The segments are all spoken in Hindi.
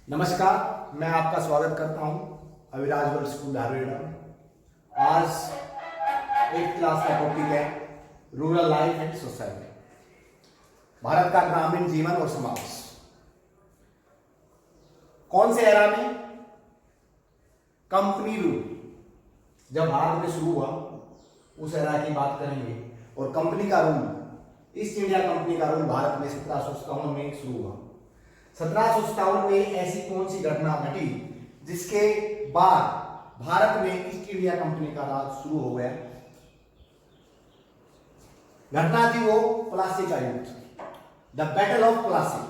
नमस्कार, मैं आपका स्वागत करता हूं अविराज वर्ल्ड स्कूल धारवेड़ा में। आज 8th क्लास का टॉपिक है rural life and society, Bharat का ग्रामीण जीवन और समाज। कौन से एरा में? कंपनी रूल जब भारत में शुरू हुआ उस एरा की बात करेंगे। और कंपनी का रूल, ईस्ट इंडिया कंपनी का रूल भारत में 1757 में शुरू हुआ। 1757 में ऐसी कौन सी घटना घटी जिसके बाद भारत में ईस्ट इंडिया कंपनी का राज शुरू हो गया? घटना थी वो प्लासी का युद्ध, the battle of Plassey.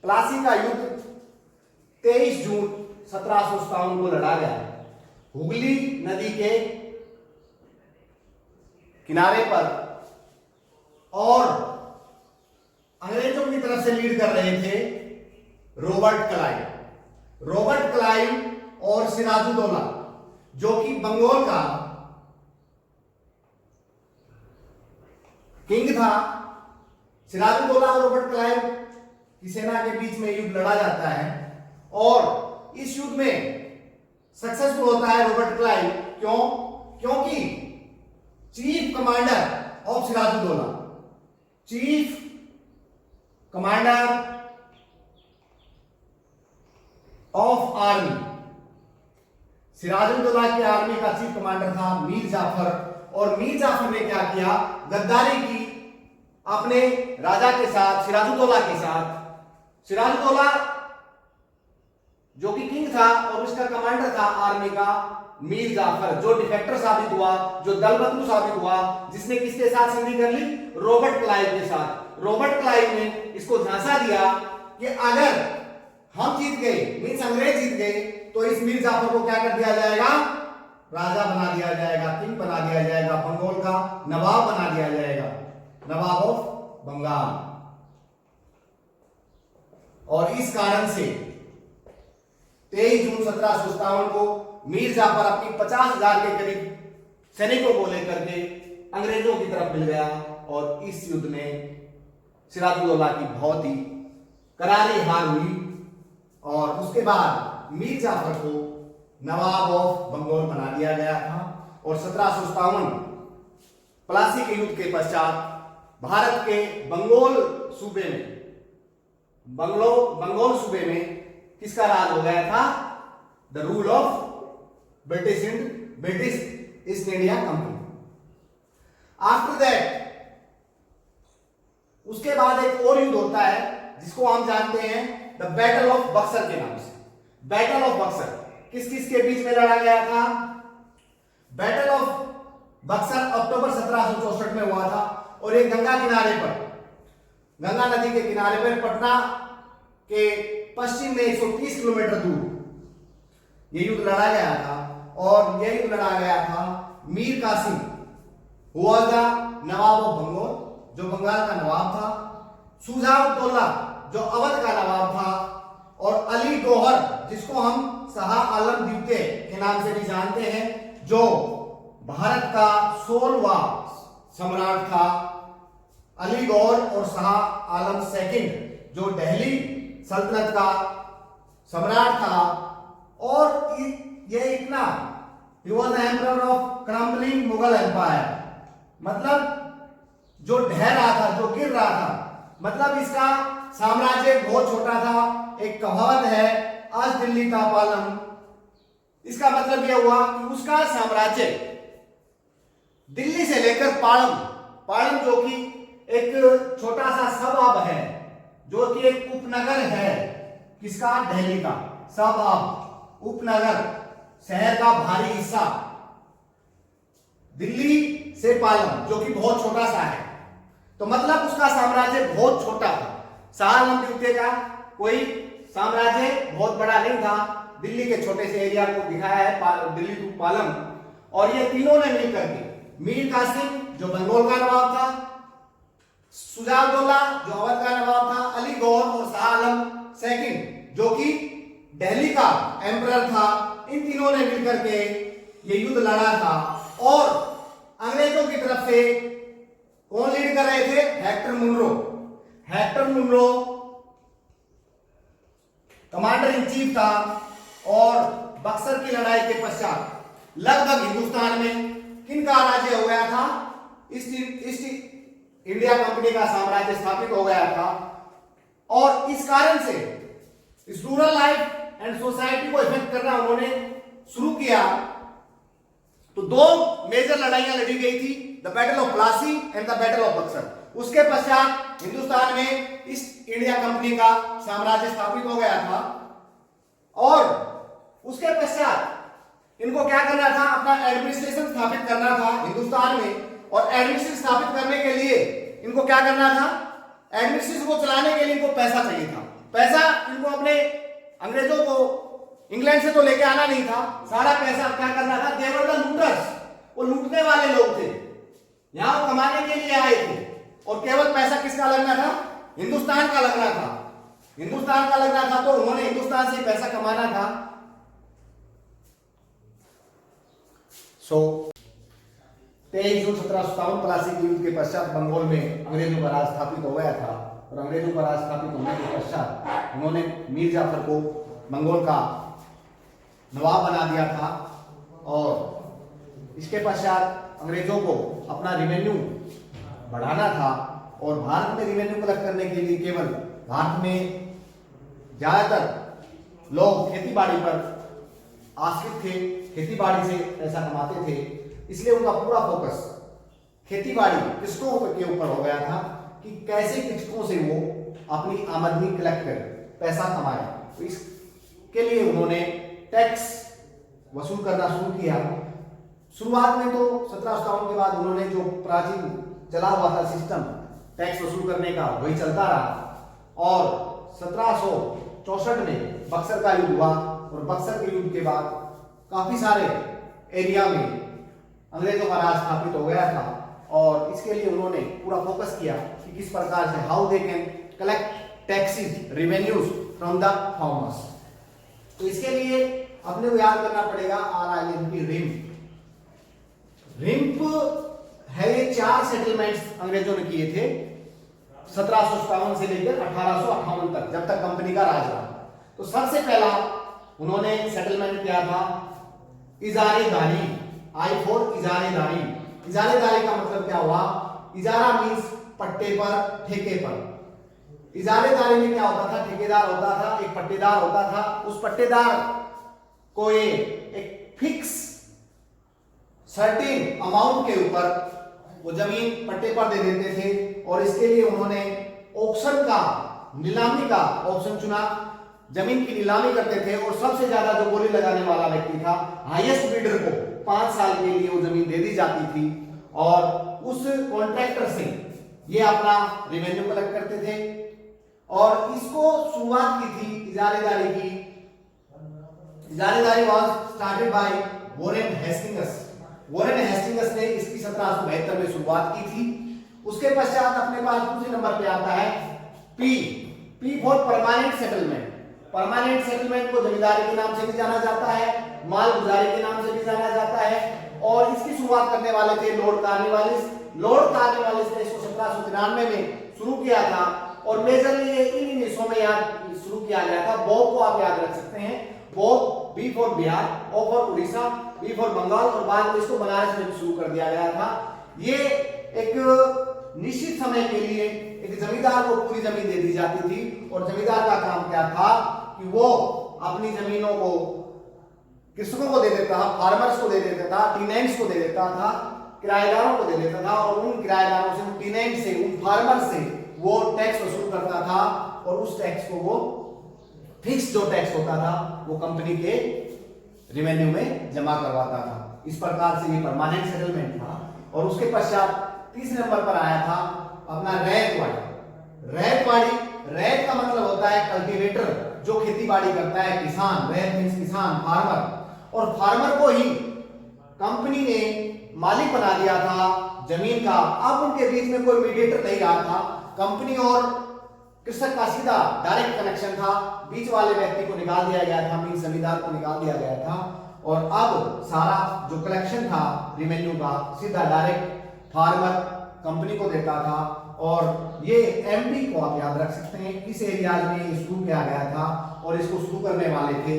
Plassey का युद्ध 23 जून 1757 को लड़ा गया। हुगली नदी के किनारे पर, और अंग्रेजों की तरफ से लीड कर रहे थे रॉबर्ट क्लाइव और सिराजुद्दौला, जो कि बंगाल का किंग था। सिराजुद्दौला और रॉबर्ट क्लाइव की सेना के बीच में युद्ध लड़ा जाता है और इस युद्ध में सक्सेसफुल होता है रॉबर्ट क्लाइव। क्यों? क्योंकि chief commander of Sirajuddaula, chief commander of army, Sirajuddaula की आर्मी का चीफ कमांडर था मीर जाफर। और मीर जाफर ने क्या किया? गद्दारी की अपने राजा के साथ, सिराजुद्दौला के साथ। सिराजुद्दौला जो कि किंग था और उसका कमांडर था आर्मी का मीर जाफर, जो डिफेक्टर साबित हुआ, जो दलबदलू साबित हुआ, जिसने किसके साथ संधि कर ली? रॉबर्ट क्लाइव के साथ। रॉबर्ट क्लाइव ने इसको झांसा दिया कि अगर हम जीत गए, मींस अंग्रेज जीत गए, तो इस मीर जाफर को क्या कर दिया जाएगा? राजा बना दिया जाएगा, किंग बना दिया जाएगा, बंगाल का नवाब बना दिया जाएगा, नवाब ऑफ बंगाल। और इस कारण से 23 जून 1757 को मीर जाफर अपनी 50,000 के करीब सैनिकों को लेकर के अंग्रेजों की तरफ मिल गया। और इस युद्ध में सिराजुद्दौला की बहुत ही करारी हार हुई और उसके बाद मीर जाफर को नवाब ऑफ बंगाल बना दिया गया था। और 1757 प्लासी के युद्ध के पश्चात भारत के बंगाल सूबे में किसका राज हो गया था? The rule of British east India company. After that, उसके बाद एक और युद्ध होता है जिसको हम जानते हैं द बैटल ऑफ बक्सर के नाम से। बैटल ऑफ बक्सर किस किस के बीच में लड़ा गया था? बैटल ऑफ बक्सर अक्टूबर 1764 में हुआ था। और ये गंगा किनारे पर, गंगा नदी के किनारे पर, पटना के पश्चिम में 130 किलोमीटर दूर ये युद्ध लड़ा गया था। और यह युद्ध लड़ा गया था मीर कासिम, हुआ था नवाब ऑफ बंगाल, जो बंगाल का नवाब था, शुजाउद्दौला जो अवध का नवाब था, और अली गौहर जिसको हम शाह आलम द्वितीय के नाम से भी जानते हैं, जो भारत का 16वां सम्राट था। अली गौहर और शाह आलम सेकंड जो दिल्ली सल्तनत का सम्राट था। और ये इतना, he was the emperor of crumbling Mughal empire, मतलब जो ढह रहा था, जो गिर रहा था, मतलब इसका साम्राज्य बहुत छोटा था। एक कहावत है, आज दिल्ली का पालम। इसका मतलब यह हुआ कि उसका साम्राज्य दिल्ली से लेकर पालम जो कि एक छोटा सा सबअब है, जो कि एक उपनगर है किसका? दिल्ली का सबअब, उपनगर, शहर का भारी हिस्सा। दिल्ली से पालम जो कि बहुत छोटा सा है, तो मतलब उसका साम्राज्य बहुत छोटा था। शाह आलम द्वितीय का कोई साम्राज्य बहुत बड़ा नहीं था। दिल्ली के छोटे से एरिया को दिखाया है, दिल्ली टू पालम। और ये तीनों ने मिलकर के, मीर कासिम जो बंगाल का नवाब था, शुजाउद्दौला जो अवध का नवाब था, अली गौहर और शाह आलम सेकंड जो कि दिल्ली का एम्परर था, इन तीनों ने मिलकर के ये युद्ध लड़ा था। और अंग्रेजों की तरफ से कौन लीड कर रहे थे? Hector Munro commander in chief था और बक्सर की लड़ाई के पश्चात लगभग हिंदुस्तान में किनका राज्य हो गया था? ईस्ट इंडिया कंपनी का साम्राज्य स्थापित हो गया था। और इस कारण से इस रूरल लाइफ एंड सोसाइटी को इफेक्ट करना उन्होंने शुरू किया। तो दो मेजर लड़ाइयां लड़ी गई थी, the battle of Plassey and the battle of Buxar. उसके पश्चात हिंदुस्तान में ईस्ट इंडिया कंपनी का साम्राज्य स्थापित हो गया था और उसके पश्चात इनको क्या करना था? अपना एडमिनिस्ट्रेशन स्थापित करना था हिंदुस्तान में। और एडमिनिस्ट्रेशन स्थापित करने के लिए इनको क्या करना था? एडमिनिस्ट्रेशन को चलाने के लिए इनको पैसा चाहिए था। पैसा इनको अपने अंग्रेजों को इंग्लैंड से तो लेके आना नहीं था, सारा पैसा क्या करना था? दे वर द लूटर्स, वो लूटने वाले लोग थे, यहां वो कमाने के लिए आए थे और केवल पैसा किसका लगना था? हिंदुस्तान का लगना था। हिंदुस्तान का लगना था तो उन्होंने हिंदुस्तान से पैसा कमाना था। 23 जून 1757 प्लासी के युद्ध के पश्चात बंगाल में अंग्रेजों का राज स्थापित हो गया था और अंग्रेजों का राज स्थापित होने के पश्चात उन्होंने मीर जाफर को बंगाल का नवाब बना दिया था और इसके पश्चात अंग्रेजों को अपना रेवेन्यू बढ़ाना था और भारत में रेवेन्यू कलेक्ट करने के लिए केवल भारत में ज्यादातर लोग खेतीबाड़ी पर आश्रित थे, खेतीबाड़ी से पैसा कमाते थे, इसलिए उनका पूरा फोकस खेतीबाड़ी कृषकों के ऊपर हो गया था कि कैसे कृषकों से वो अपनी आमदनी कलेक्ट कर पैसा कमाए। तो इसके लिए उन्होंने टैक्स वसूल करना शुरू किया। शुरुआत में तो 1757 के बाद उन्होंने जो प्राचीन चला हुआ था सिस्टम टैक्स वसूल करने का वही चलता रहा और 1764 में बक्सर का युद्ध हुआ और बक्सर के युद्ध के बाद काफी सारे एरिया में अंग्रेजों का राज स्थापित हो गया था और इसके लिए उन्होंने पूरा फोकस किया कि किस प्रकार से how they can collect taxes revenues from the farmers. तो इसके लिए अपने को याद करना पड़ेगा RIMP रिम्प। रिम्प है ये 4 सेटलमेंट्स अंग्रेजों ने किए थे 1757 से लेकर 1858 तक, जब तक कंपनी का राज रहा। तो सबसे पहला उन्होंने सेटलमेंट किया था इजारेदारी, I for इजारेदारी। इजारेदारी का मतलब क्या हुआ? इजारा मींस पट्टे पर, ठेके पर। इजारेदारी में क्या होता था? ठेकेदार होता था, एक पट्टेदार होता था, उस पट्टेदार को ये एक फिक्स सर्टेन अमाउंट के ऊपर वो जमीन पट्टे पर दे देते थे और इसके लिए उन्होंने ऑक्शन का, नीलामी का ऑप्शन चुना। जमीन की नीलामी करते थे और सबसे ज्यादा जो बोली लगाने वाला व्यक्ति था, हाईएस्ट बिडर को 5 साल के लिए वो जमीन दे दी जाती थी और उस कॉन्ट्रैक्टर से ये अपना रेवेन्यू कलेक्ट करते थे। और इसको शुरुआत की थी इजारेदारी की। इजारेदारी was started by Warren Hastings. Warren Hastings ने इसकी 1772 में शुरुआत की थी। उसके पश्चात अपने पास दूसरे नंबर पे आता है P for permanent settlement. Permanent settlement को जमींदारी के नाम से भी जाना जाता है, मालगुजारी के नाम से भी जाना जाता है और इसकी शुरुआत करने वाले थे लॉर्ड कॉर्नवालिस। लॉर्ड कॉर्नवालिस ने इसको 1793 में शुरू किया था और मेजरली ये इन हिस्सों में याद शुरू किया गया था। बॉब को आप याद रख सकते हैं, Bob, B for Bihar, O for Orissa, B for Bengal और बाद में इसको बनारस में शुरू कर दिया गया था। ये एक निश्चित समय के लिए एक जमींदार को पूरी जमीन दे दी जाती थी और जमींदार का काम क्या था कि वो अपनी जमीनों को कृषकों को दे देता था, फार्मर्स को दे देता था, टीनेंट्स को दे देता था, किराएदारों को दे देता था और उन किराएदारों से, उन टीनेंट से, उन फार्मर से वो टैक्स वसूल करता था और उस टैक्स को वो फिक्स जो टैक्स होता था वो कंपनी के रेवेन्यू में जमा करवाता था। इस प्रकार से ये परमानेंट सेटलमेंट था। और उसके पश्चात तीसरे नंबर पर आया था अपना रैयतवाड़ी। रैयतवाड़ी, रैयत का मतलब होता है कल्टीवेटर, जो खेतीबाड़ी करता है, किसान। रैयत मींस किसान, फार्मर। और फार्मर को ही कंपनी ने मालिक बना दिया था जमीन का। अब उनके बीच में कोई मीडिएटर नहीं रहा था, कंपनी और कृषक का सीधा डायरेक्ट कनेक्शन था। बीच वाले व्यक्ति को निकाल दिया गया था, मींस जमींदार को निकाल दिया गया था और अब सारा जो कलेक्शन था रेवेन्यू का सीधा डायरेक्ट फार्मर कंपनी को देता था और ये एमपी को आप याद रख सकते हैं, इस एरिया में ये शुरू किया गया था और इसको शुरू करने वाले थे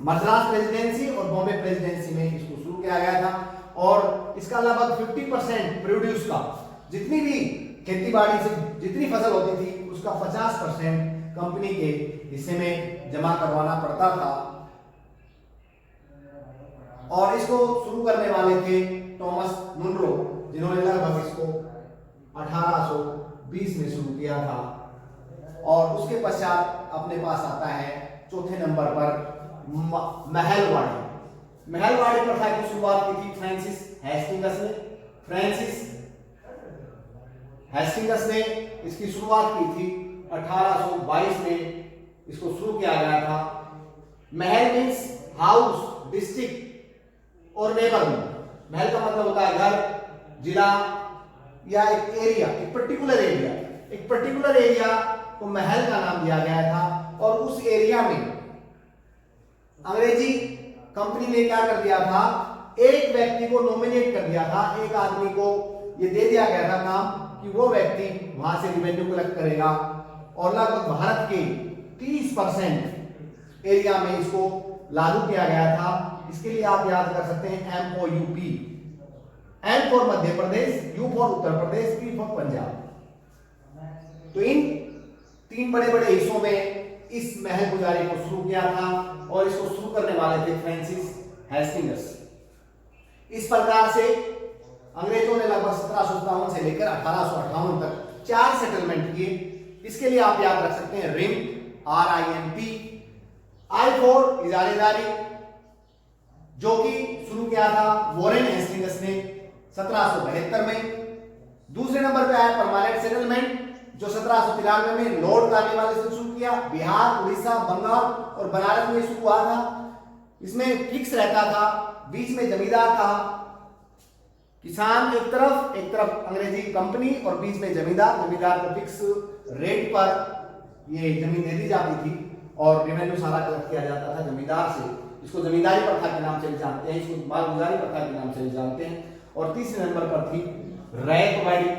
मद्रास प्रेसिडेंसी और बॉम्बे प्रेसिडेंसी में इसको शुरू किया गया था। और इसका लगभग 50% प्रोड्यूस का, जितनी भी खेतीबाड़ी से जितनी फसल होती थी उसका 50% कंपनी के हिस्से में जमा करवाना पड़ता था। और इसको शुरू करने वाले थे थॉमस मुनरो, जिन्होंने लगभग इसको 1820 में शुरू किया था। और उसके पश्चात अपने पास आता है चौथे नंबर पर महलवाड़ी। महलवाड़ी प्रथा की शुरुआत की थी फ्रांसिस हेस्टिंग्स ने। फ्रांसिस हेस्टिंग्स ने इसकी शुरुआत की थी 1822 में, इसको शुरू किया गया था। महल मीन्स हाउस, डिस्ट्रिक्ट और नेबरहुड। महल का मतलब होता है घर, जिला या एक एरिया, एक पर्टिकुलर एरिया। एक पर्टिकुलर एरिया को महल का नाम दिया गया था। और उस एरिया में अंग्रेजी कंपनी ने क्या कर दिया था, एक व्यक्ति को नॉमिनेट कर दिया था, एक आदमी को ये दे दिया गया था काम कि वो व्यक्ति वहां से रेवेन्यू कलेक्ट करेगा। और लगभग भारत के 30% एरिया में इसको लागू किया गया था। इसके लिए आप याद कर सकते हैं MOUP, M for Madhya Pradesh, U for Uttar Pradesh, P for Punjab. तो इन 3 बड़े बड़े हिस्सों में इस महल गुजारी को शुरू किया था और इसको शुरू करने वाले थे फ्रांसिस हेस्टिंग्स। इस प्रकार से अंग्रेजों ने लगभग 1757 से लेकर 1858 तक 4 सेटलमेंट किए। इसके लिए आप याद रख सकते हैं रिम्प, RIMP, I फॉर इजारेदारी, जो कि शुरू किया था वॉरेन हेस्टिंग्स ने 1772 में। दूसरे नंबर पे आया परमानेंट सेटलमेंट, जो 1793 में लॉर्ड कार्नवालिस से शुरू किया। बिहार, उड़ीसा, बंगाल और बनारस में शुरू हुआ था। इसमें फिक्स रहता था, बीच में जमींदार था। किसान एक तरफ अंग्रेजी कंपनी और बीच में जमींदार को फिक्स रेट पर ये जमीन दे दी जाती थी और रेवेन्यू सारा कलेक्ट किया जाता था जमींदार से। इसको जमींदारी प्रथा के नाम से जानते हैं, इसको मालगुजारी प्रथा के नाम से जानते हैं। और तीसरे नंबर पर थी रैयतवाड़ी।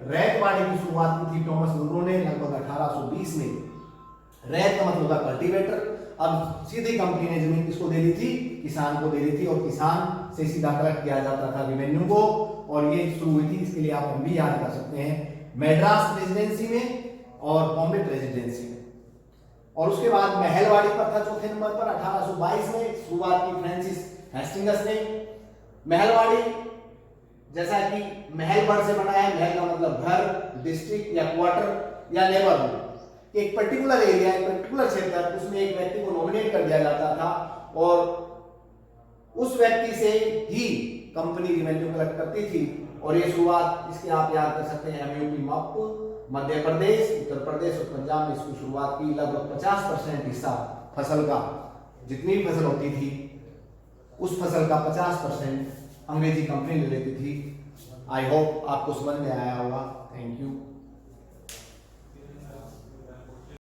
रैयतवाड़ी की शुरुआत की थी थॉमस मुनरो ने लगभग 1820 में। रैयत का मतलब होता कल्टीवेटर। अब सीधी कंपनी ने जमीन किसको दे दी थी, किसान को दे दी थी और किसान से सीधा कलेक्ट किया जाता था रेवेन्यू को। और ये शुरू हुई थी, इसके लिए आप हम भी याद कर सकते हैं, मद्रास प्रेसिडेंसी में और बॉम्बे प्रेसिडेंसी में। और उसके बाद महलवाड़ी प्रथा चौथे नंबर पर 1822 में शुरुआत की फ्रांसिस हेस्टिंग्स ने। महलवाड़ी जैसा कि महल वर्ड से बना है, महल का मतलब घर, डिस्ट्रिक्ट या क्वार्टर या नेबरहुड। एक पर्टिकुलर एरिया, एक पर्टिकुलर क्षेत्र, उसमें एक व्यक्ति को नॉमिनेट कर दिया जाता था और उस व्यक्ति से ही कंपनी रेवेन्यू कलेक्ट करती थी। और ये शुरुआत इसके आप याद कर सकते हैं MUP, मध्य प्रदेश, उत्तर प्रदेश और पंजाब में इसकी शुरुआत की। लगभग 50% हिस्सा फसल का, जितनी भी फसल होती थी उस फसल का 50% अंग्रेजी कंपनी ले लेती थी। आई होप आपको समझ में आया होगा। Thank you.